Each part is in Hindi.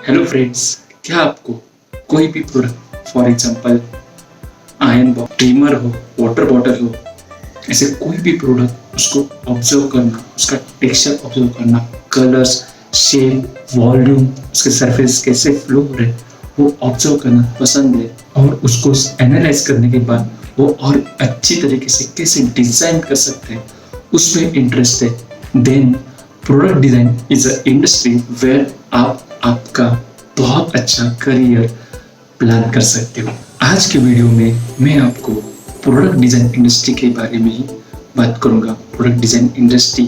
हेलो फ्रेंड्स, क्या आपको कोई भी product for example iron box, trimmer हो, वाटर बॉटल हो, ऐसे कोई भी प्रोडक्ट उसको ऑब्जर्व करना, उसका टेक्सचर ऑब्जर्व करना, कलर्स, शेप, वॉल्यूम, उसके सरफेस कैसे फ्लो हो रहे वो ऑब्जर्व करना पसंद है और उसको एनालाइज करने के बाद वो और अच्छी तरीके से कैसे डिजाइन कर सकते हैं उसमें इंटरेस्ट है। Then product design is a industry where आप आपका बहुत अच्छा करियर प्लान कर सकते हो। आज के वीडियो में मैं आपको प्रोडक्ट डिजाइन इंडस्ट्री के बारे में ही बात करूंगा। प्रोडक्ट डिजाइन इंडस्ट्री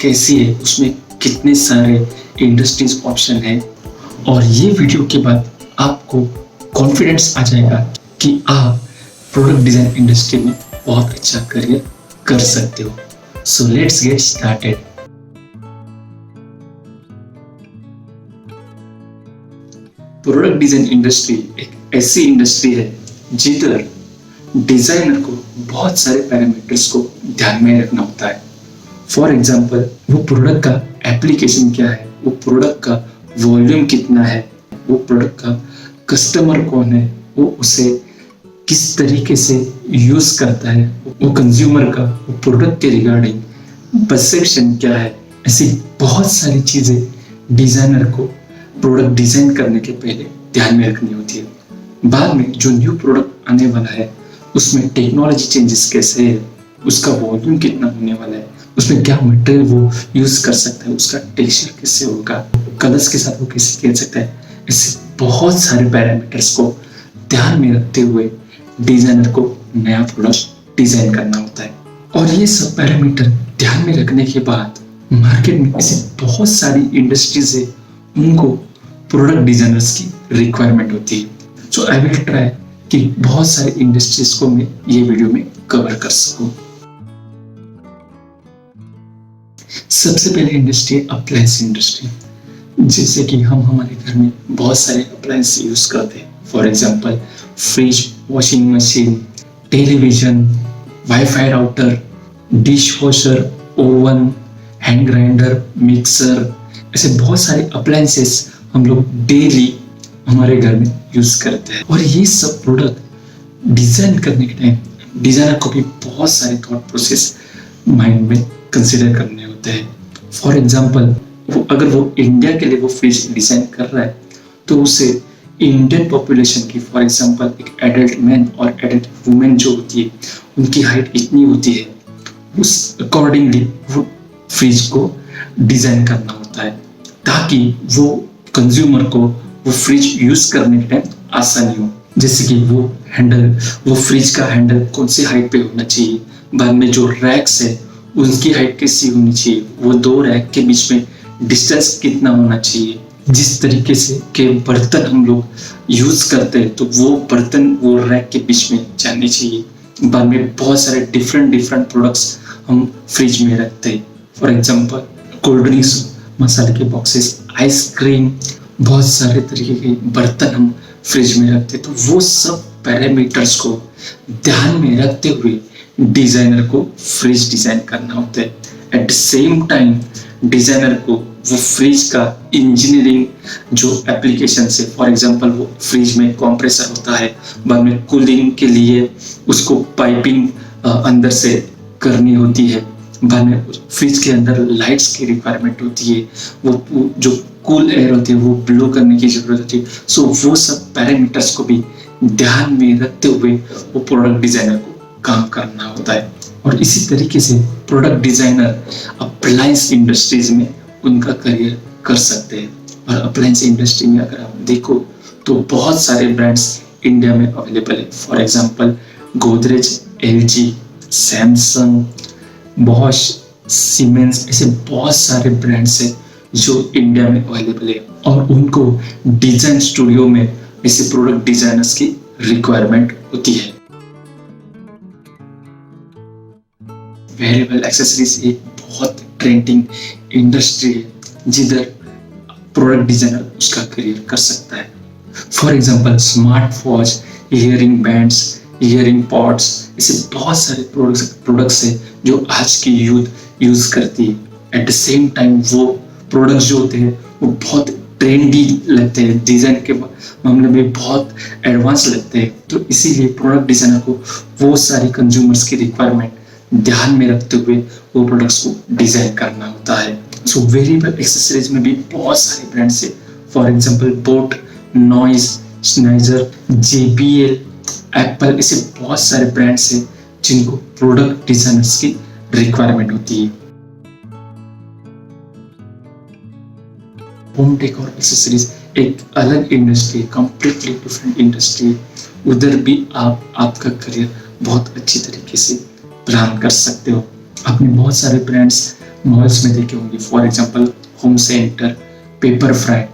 कैसी है, उसमें कितने सारे इंडस्ट्रीज ऑप्शन है और ये वीडियो के बाद आपको कॉन्फिडेंस आ जाएगा कि आप प्रोडक्ट डिजाइन इंडस्ट्री में बहुत अच्छा करियर कर सकते हो। So let's get started. Product design industry एक ऐसी इंडस्ट्री है जिधर डिजाइनर को बहुत सारे पैरामीटर्स को ध्यान में रखना होता है। फॉर एग्जांपल, वो प्रोडक्ट का एप्लीकेशन क्या है, वो प्रोडक्ट का वॉल्यूम कितना है, वो प्रोडक्ट का कस्टमर कौन है, वो उसे किस तरीके से यूज करता है, वो कंज्यूमर का वो प्रोडक्ट के रिगार्डिंग परसेप्शन क्या है। ऐसी बहुत सारी चीजें डिजाइनर को प्रोडक्ट डिजाइन करने के पहले ध्यान में रखनी होती है। बाद में जो न्यू प्रोडक्ट आने वाला है उसमें टेक्नोलॉजी चेंजेस कैसे है, उसका वॉल्यूम कितना होने वाला है, उसमें क्या मटेरियल वो यूज कर सकता है, उसका टेक्सचर कैसे होगा, कलर्स के साथ वो कैसे खेल सकता है। ऐसे बहुत सारे पैरामीटर्स को ध्यान में रखते हुए डिजाइनर को नया प्रोडक्ट डिजाइन करना होता है। और ये सब पैरामीटर ध्यान में रखने के बाद मार्केट में ऐसी बहुत सारी इंडस्ट्रीज है, उनको प्रोडक्ट डिजाइनर्स की रिक्वायरमेंट होती है। सो आई विल ट्राई कि बहुत सारे इंडस्ट्रीज को मैं ये वीडियो में कवर कर सकूं। सबसे पहले इंडस्ट्री है अप्लायंस इंडस्ट्री। जैसे कि हम हमारे घर में बहुत सारे अप्लायंस यूज करते हैं। For example fridge, washing machine, television, wifi router, dish washer, oven, hand grinder, mixer, ऐसे बहुत सारे अप्लायंसेस हम लोग डेली हमारे घर में यूज करते हैं। और ये सब प्रोडक्ट डिजाइन करने के टाइम डिजाइनर को भी बहुत सारे थॉट प्रोसेस माइंड में कंसिडर करने होते हैं। फॉर एग्जांपल, अगर वो इंडिया के लिए वो फ्रिज डिजाइन कर रहा है तो उसे इंडियन पॉपुलेशन की, फॉर एग्जांपल एक एडल्ट मैन और एडल्ट वुमेन जो होती है उनकी हाइट इतनी होती है, उस अकॉर्डिंगली वो फ्रिज को डिजाइन करना होता है ताकि वो कंज्यूमर को वो फ्रिज यूज करने के टाइम आसानी हो। जैसे कि वो फ्रिज का हैंडल कौन सी हाइट पे होना चाहिए, बाद में जो रैक्स है उनकी हाइट कैसी होनी चाहिए, वो दो रैक के बीच में डिस्टेंस कितना होना चाहिए, जिस तरीके से के बर्तन हम लोग यूज करते हैं तो वो बर्तन वो रैक के बीच में जाने चाहिए। बाद में बहुत सारे डिफरेंट प्रोडक्ट्स हम फ्रिज में रखते हैं। फॉर एग्जांपल कोल्ड ड्रिंक्स, मसाले के बॉक्सेस, आइसक्रीम, बहुत सारे तरीके के बर्तन हम फ्रिज में रखते हैं। तो वो सब पैरामीटर्स को ध्यान में रखते हुए डिजाइनर को फ्रिज डिजाइन करना होता है। At the same time designer को वो फ्रिज का इंजीनियरिंग जो एप्लीकेशन से, फॉर एग्जांपल वो फ्रिज में कंप्रेसर होता है, बाद में कूलिंग के लिए उसको पाइपिंग अंदर से करनी होती है, बाद में फ्रिज के अंदर लाइट्स की रिक्वायरमेंट होती है, वो जो कूल एयर होती है वो ब्लो करने की जरूरत होती है। सो वो सब पैरामीटर्स को भी ध्यान में रखते हुए वो प्रोडक्ट डिजाइनर को काम करना होता है। और इसी तरीके से प्रोडक्ट डिजाइनर अप्लायंस इंडस्ट्रीज में उनका करियर कर सकते हैं। और अप्लायंस इंडस्ट्री में अगर आप देखो तो बहुत सारे ब्रांड्स इंडिया में अवेलेबल है। For example Godrej, LG, Samsung, Bosch, siemens, ऐसे बहुत सारे ब्रांड्स हैं जो इंडिया में अवेलेबल है और उनको डिजाइन स्टूडियो में ऐसे प्रोडक्ट डिजाइनर्स की रिक्वायरमेंट होती है। वेयरेबल एक्सेसरीज एक बहुत ट्रेंडिंग इंडस्ट्री है जिधर प्रोडक्ट डिजाइनर उसका करियर कर सकता है। For example smart watch, earring bands, earring pods, ऐसे बहुत सारे प्रोडक्ट्स है जो आज की यूथ यूज करती है। एट द सेम टाइम वो प्रोडक्ट्स जो होते हैं वो बहुत ट्रेंडी लगते हैं, डिजाइन के मामले में बहुत एडवांस लगते हैं। तो इसीलिए प्रोडक्ट डिजाइनर को वो सारी कंज्यूमर्स की रिक्वायरमेंट ध्यान में रखते हुए वो प्रोडक्ट्स को डिजाइन करना होता है। सो वेरिएबल एक्सेसरीज में भी बहुत सारे ब्रांड्स है। फॉर एग्जांपल बोट, नॉइज, स्नाइजर, JBL, एप्पल, ऐसे बहुत सारे ब्रांड्स हैं जिनको प्रोडक्ट डिजाइनर्स की रिक्वायरमेंट होती है। होम डेकोर एक्सेसरीज एक अलग इंडस्ट्री, कंप्लीटली डिफरेंट इंडस्ट्री। उधर भी आप आपका करियर बहुत अच्छी तरीके से प्लान कर सकते हो। आपने बहुत सारे ब्रांड्स मॉल्स में देखे होंगे, for example home centre, paper fry,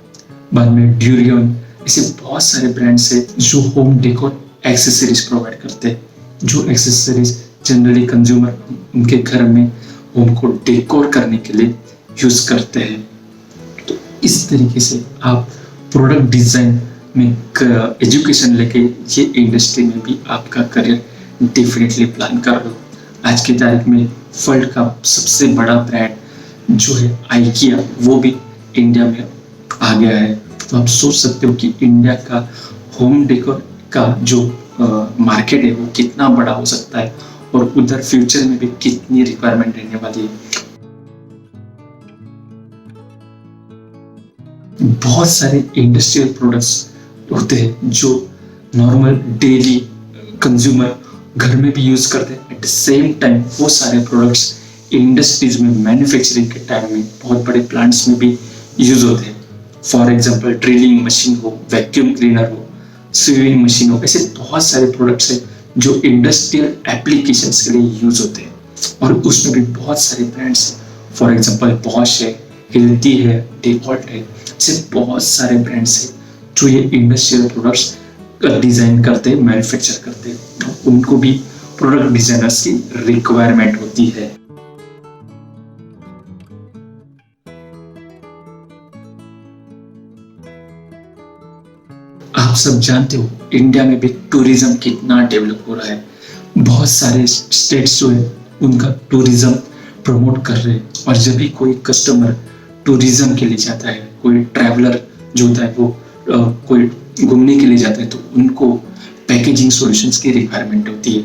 बाद में ड्यूरियन, ऐसे बहुत सारे ब्रांड्स हैं जो होम डेकोर एक्सेसरीज प्रोवाइड करते हैं। जो एक्सेसरीज जनरली कंज्यूमर उनके घर में होम को डेकोर करने के लिए यूज करते हैं। तो इस तरीके से आप प्रोडक्ट डिजाइन में एजुकेशन लेके ये इंडस्ट्री में भी आपका करियर डेफिनेटली प्लान कर लो। आज की तारीख में वर्ल्ड का सबसे बड़ा ब्रांड जो है आइकिया, वो भी इंडिया में आ गया है। तो आप सोच सकते हो कि इंडिया का होम डेकोर का जो मार्केट है वो कितना बड़ा हो सकता है और उधर फ्यूचर में भी कितनी रिक्वायरमेंट रहने वाली है। बहुत सारे इंडस्ट्रियल प्रोडक्ट्स होते हैं जो नॉर्मल डेली कंज्यूमर घर में भी यूज करते हैं। एट द सेम टाइम वो सारे प्रोडक्ट्स इंडस्ट्रीज में, मैन्युफैक्चरिंग के टाइम में बहुत बड़े प्लांट्स में भी यूज होते हैं। फॉर एग्जांपल ड्रिलिंग मशीन हो, वैक्यूम क्लीनर हो, स्वीविंग मशीन हो, ऐसे बहुत सारे प्रोडक्ट्स हैं जो इंडस्ट्रियल एप्लीकेशंस के लिए यूज होते हैं और उसमें भी बहुत सारे ब्रांड्स हैं। फॉर एग्जांपल बॉश है, हिल्टी है, डेवॉल्ट है, ऐसे बहुत सारे ब्रांड्स हैं जो ये इंडस्ट्रियल प्रोडक्ट्स डिजाइन करते हैं, मैन्युफैक्चर करते हैं। तो उनको भी प्रोडक्ट डिजाइनर्स की रिक्वायरमेंट होती है। आप सब जानते हो इंडिया में भी टूरिज्म कितना डेवलप हो रहा है। बहुत सारे स्टेट्स जो है उनका टूरिज्म प्रमोट कर रहे हैं और जब भी कोई कस्टमर टूरिज्म के लिए जाता है, कोई ट्रैवलर जो होता है वो कोई घूमने के लिए जाता है, तो उनको पैकेजिंग सॉल्यूशंस की रिक्वायरमेंट होती है।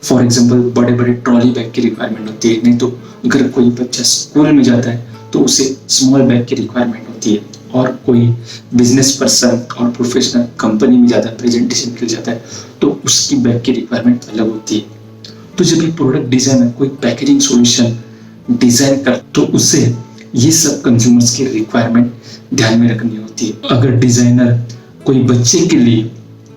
फॉर एग्जांपल बड़े बड़े ट्रॉली बैग की रिक्वायरमेंट होती है, नहीं तो अगर कोई बच्चा स्कूल में जाता है तो उसे स्मॉल बैग की रिक्वायरमेंट होती है, और कोई बिजनेस पर्सन और प्रोफेशनल कंपनी में जाता है, प्रेजेंटेशन के लिए जाता है, तो उसकी बैग की रिक्वायरमेंट अलग होती है। तो जब भी प्रोडक्ट डिजाइनर कोई पैकेजिंग सॉल्यूशन डिजाइन कर तो उसे ये सब कंज्यूमर्स की रिक्वायरमेंट ध्यान में रखनी होती है। अगर डिजाइनर कोई बच्चे के लिए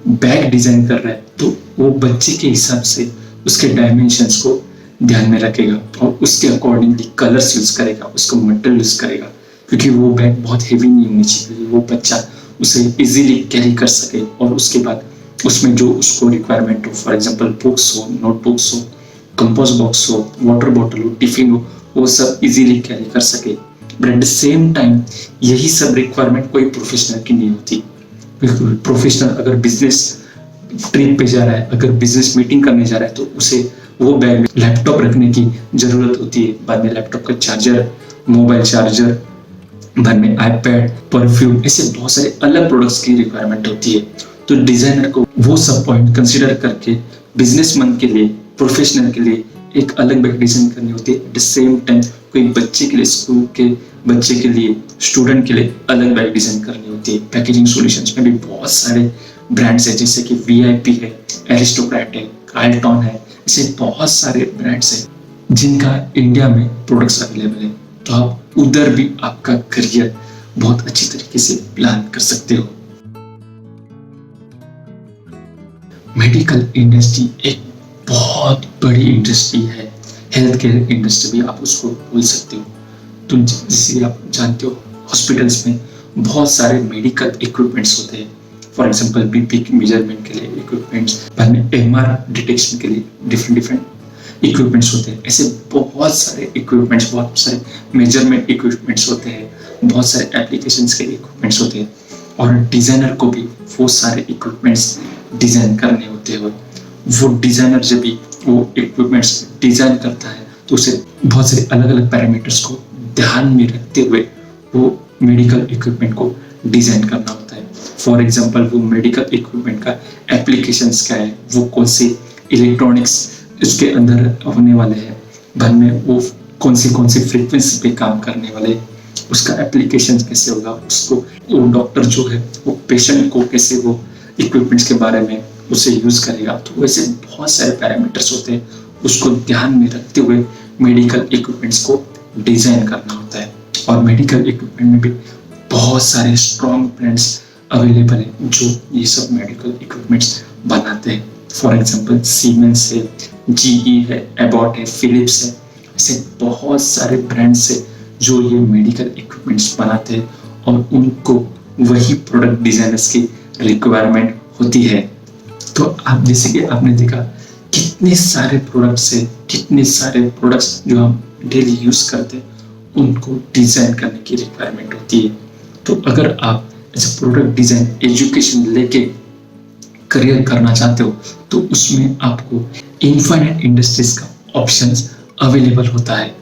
बैग डिजाइन कर रहा है तो वो बच्चे के हिसाब से उसके डायमेंशंस को ध्यान में रखेगा और उसके अकॉर्डिंगली कलर्स यूज करेगा, उसको मटेरियल यूज करेगा, क्योंकि वो बैग बहुत हेवी नहीं होनी चाहिए, वो बच्चा उसे इजीली कैरी कर सके और उसके बाद उसमें जो उसको रिक्वायरमेंट हो, फॉर एग्जांपल बुक्स हो, नोटबुक्स हो, कंपोज बॉक्स हो, वाटर बॉटल हो, टिफिन हो, वो सब इजीली कैरी कर सके। But at the same time यही सब रिक्वायरमेंट कोई प्रोफेशनल की नहीं होती। प्रोफेशनल अगर बिजनेस ट्रिप पे जा रहा है, अगर बिजनेस मीटिंग करने जा रहा है, तो उसे वो बैग में लैपटॉप रखने की जरूरत होती है, बाद में लैपटॉप का चार्जर, मोबाइल चार्जर, बाद में आईपैड, परफ्यूम, ऐसे बहुत सारे अलग प्रोडक्ट्स की रिक्वायरमेंट होती है। तो डिजाइनर को वो सब पॉइंट कंसीडर करके बिजनेसमैन के लिए, प्रोफेशनल के लिए एक अलग बैग डिजाइन करनी होती है। एट द सेम टाइम कोई बच्चे के लिए, स्कूल के बच्चे के लिए, स्टूडेंट के लिए अलग बैग डिजाइन करनी होती है। पैकेजिंग सॉल्यूशंस में भी बहुत सारे ब्रांड्स हैं, जैसे कि VIP है, एरिस्टोक्रेट है, कार्लटॉन है, ऐसे बहुत सारे ब्रांड्स हैं जिनका इंडिया में प्रोडक्ट्स अवेलेबल है। तो आप उधर भी आपका करियर बहुत अच्छी तरीके से प्लान कर सकते हो। मेडिकल इंडस्ट्री एक बहुत बड़ी इंडस्ट्री है, हेल्थ केयर इंडस्ट्री भी आप उसको बोल सकते हो। तो जैसे आप जानते हो हॉस्पिटल्स में बहुत सारे मेडिकल इक्विपमेंट्स होते हैं। फॉर एग्जांपल BP की मेजरमेंट के लिए इक्विपमेंट्स, बाद में MR डिटेक्शन के लिए डिफरेंट इक्विपमेंट्स होते हैं। ऐसे बहुत सारे इक्विपमेंट्स, बहुत सारे मेजरमेंट इक्विपमेंट्स होते हैं, बहुत सारे एप्लीकेशंस के इक्विपमेंट्स होते हैं और डिजाइनर को भी वो सारे इक्विपमेंट्स डिजाइन करने होते हैं। वो डिजाइनर जब भी वो इक्विपमेंट्स डिजाइन करता है तो उसे बहुत सारे अलग अलग पैरामीटर्स को ध्यान में रखते हुए वो मेडिकल इक्विपमेंट को डिजाइन करना होता है। फॉर एग्जांपल वो मेडिकल इक्विपमेंट का एप्लीकेशंस क्या है, वो कौन सी इलेक्ट्रॉनिक्स उसके अंदर होने वाले हैं, घर में वो कौन सी फ्रीक्वेंसी पे काम करने वाले, उसका एप्लीकेशन कैसे होगा, उसको वो डॉक्टर जो है वो पेशेंट को कैसे वो इक्विपमेंट्स के बारे में उसे यूज करेगा। तो वैसे बहुत सारे पैरामीटर्स होते हैं, उसको ध्यान में रखते हुए मेडिकल इक्विपमेंट्स को डिजाइन करना होता है। और मेडिकल इक्विपमेंट में भी बहुत सारे स्ट्रॉन्ग ब्रांड्स अवेलेबल है जो ये सब मेडिकल इक्विपमेंट्स बनाते हैं। फॉर एग्जांपल सीमेंस है, जीई है, एबॉट है, फिलिप्स है, ऐसे बहुत सारे ब्रांड्स है जो ये मेडिकल इक्विपमेंट्स बनाते हैं और उनको वही प्रोडक्ट डिजाइनर्स की रिक्वायरमेंट होती है। तो आप जैसे कि आपने देखा कितने सारे प्रोडक्ट्स है, कितने सारे प्रोडक्ट्स जो हम डेली यूज करते हैं उनको डिजाइन करने की रिक्वायरमेंट होती है। तो अगर आप as a product design education लेके करियर करना चाहते हो तो उसमें आपको इनफाइनाइट इंडस्ट्रीज का ऑप्शंस अवेलेबल होता है।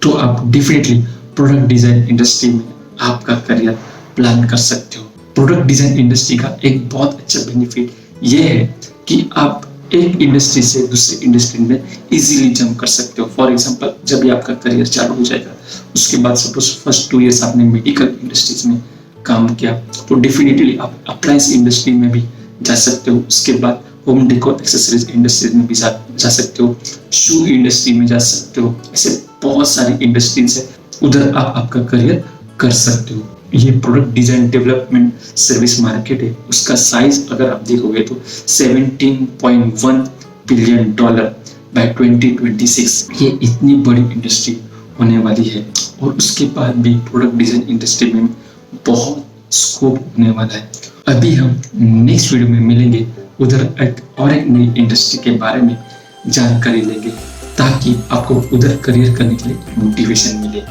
तो आप डेफिनेटली प्रोडक्ट डिजाइन इंडस्ट्री में आपका करियर प्लान कर सकते हो। प्रोडक्ट डिजाइन इंडस्ट्री का एक बहुत अच्छा बेनिफिट ये है कि आप एक इंडस्ट्री से दूसरी इंडस्ट्री में इजीली जंप कर सकते हो। फॉर एग्जांपल जब भी आपका करियर चालू हो जाएगा उसके बाद सपोज फर्स्ट 2 इयर्स आपने मेडिकल इंडस्ट्रीज में काम किया तो डेफिनेटली आप अप्लायंस इंडस्ट्री में भी जा सकते हो। उसके बाद होम डेकोर एक्सेसरीज इंडस्ट्रीज में भी जा सकते हो, शू इंडस्ट्री में जा सकते हो। ऐसे बहुत सारी इंडस्ट्रीज है, उधर आप आपका करियर कर सकते हो। ये product design development service market है, उसका साइज अगर आप देखोगे तो $17.1 बिलियन बाय 2026। ये इतनी बड़ी इंडस्ट्री होने वाली है और उसके बाद भी प्रोडक्ट डिजाइन इंडस्ट्री में बहुत स्कोप होने वाला है। अभी हम नेक्स्ट वीडियो में मिलेंगे, उधर एक नई इंडस्ट्री के बारे में जानकारी लेंगे ताकि आपको उधर करियर करने के लिए मोटिवेशन मिले।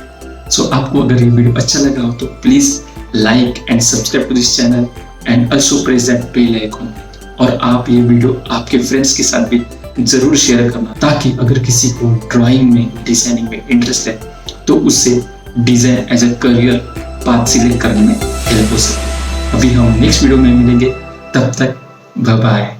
सो आपको अगर ये वीडियो अच्छा लगा हो तो please like and subscribe to this channel and also press that bell icon. और आप ये वीडियो आपके फ्रेंड्स के साथ भी जरूर शेयर करना ताकि अगर किसी को ड्राइंग में, डिजाइनिंग में इंटरेस्ट है तो उससे design as a career path select करने में हेल्प हो सके। अभी हम नेक्स्ट वीडियो में मिलेंगे, तब तक बाय बाय।